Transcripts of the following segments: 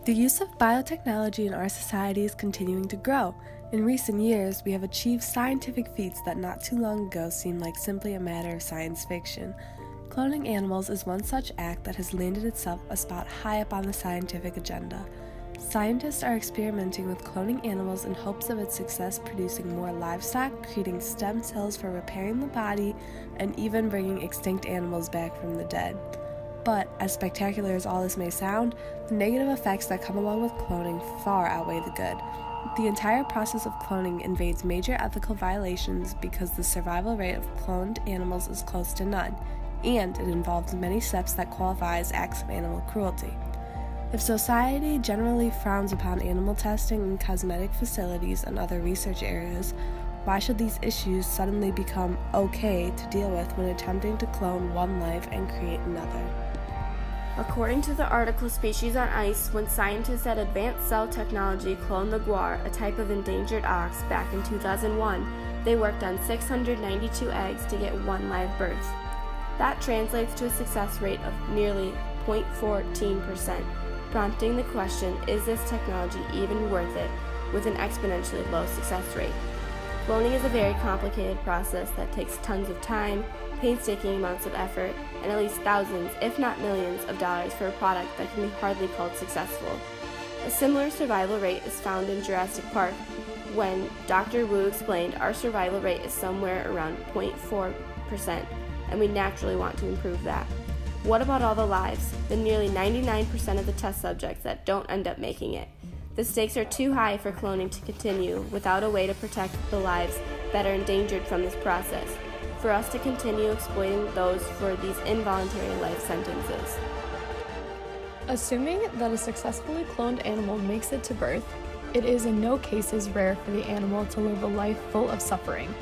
The use of biotechnology in our society is continuing to grow. In recent years, we have achieved scientific feats that not too long ago seemed like simply a matter of science fiction. Cloning animals is one such act that has landed itself a spot high up on the scientific agenda. Scientists are experimenting with cloning animals in hopes of its success producing more livestock, creating stem cells for repairing the body, and even bringing extinct animals back from the dead. But, as spectacular as all this may sound, the negative effects that come along with cloning far outweigh the good. The entire process of cloning invades major ethical violations because the survival rate of cloned animals is close to none, and it involves many steps that qualify as acts of animal cruelty. If society generally frowns upon animal testing in cosmetic facilities and other research areas, why should these issues suddenly become okay to deal with when attempting to clone one life and create another? According to the article Species on Ice, when scientists at Advanced Cell Technology cloned the guar, a type of endangered ox, back in 2001, they worked on 692 eggs to get one live birth. That translates to a success rate of nearly 0.14%, prompting the question, is this technology even worth it with an exponentially low success rate? Cloning is a very complicated process that takes tons of time, painstaking amounts of effort, and at least thousands, if not millions, of dollars for a product that can be hardly called successful. A similar survival rate is found in Jurassic Park, when Dr. Wu explained our survival rate is somewhere around 0.4%, and we naturally want to improve that. What about all the lives, the nearly 99% of the test subjects that don't end up making it? The stakes are too high for cloning to continue without a way to protect the lives that are endangered from this process, for us to continue exploiting those for these involuntary life sentences. Assuming that a successfully cloned animal makes it to birth, it is in no cases rare for the animal to live a life full of suffering.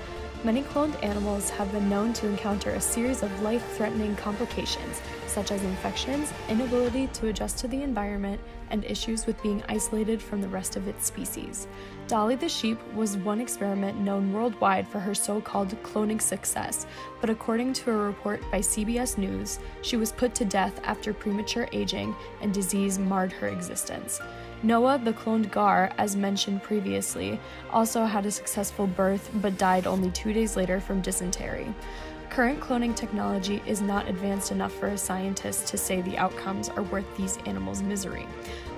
Many cloned animals have been known to encounter a series of life-threatening complications, such as infections, inability to adjust to the environment, and issues with being isolated from the rest of its species. Dolly the sheep was one experiment known worldwide for her so-called cloning success, but according to a report by CBS News, she was put to death after premature aging and disease marred her existence. Noah, the cloned gar, as mentioned previously, also had a successful birth but died only 2 days later from dysentery. Current cloning technology is not advanced enough for a scientist to say the outcomes are worth these animals' misery.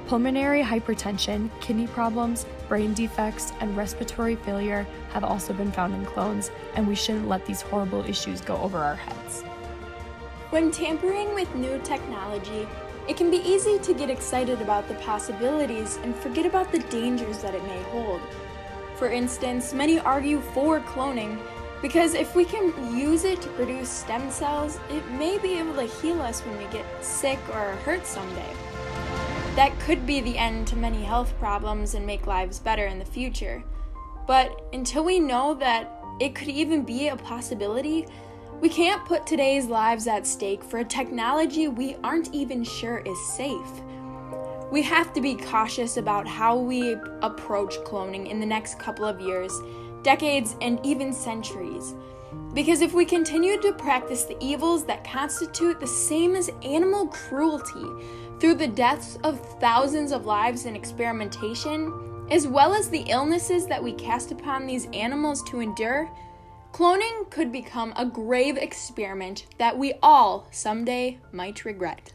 Pulmonary hypertension, kidney problems, brain defects, and respiratory failure have also been found in clones, and we shouldn't let these horrible issues go over our heads. When tampering with new technology, it can be easy to get excited about the possibilities and forget about the dangers that it may hold. For instance, many argue for cloning because if we can use it to produce stem cells, it may be able to heal us when we get sick or hurt someday. That could be the end to many health problems and make lives better in the future. But until we know that it could even be a possibility, we can't put today's lives at stake for a technology we aren't even sure is safe. We have to be cautious about how we approach cloning in the next couple of years, decades, and even centuries. Because if we continue to practice the evils that constitute the same as animal cruelty through the deaths of thousands of lives in experimentation, as well as the illnesses that we cast upon these animals to endure, cloning could become a grave experiment that we all someday might regret.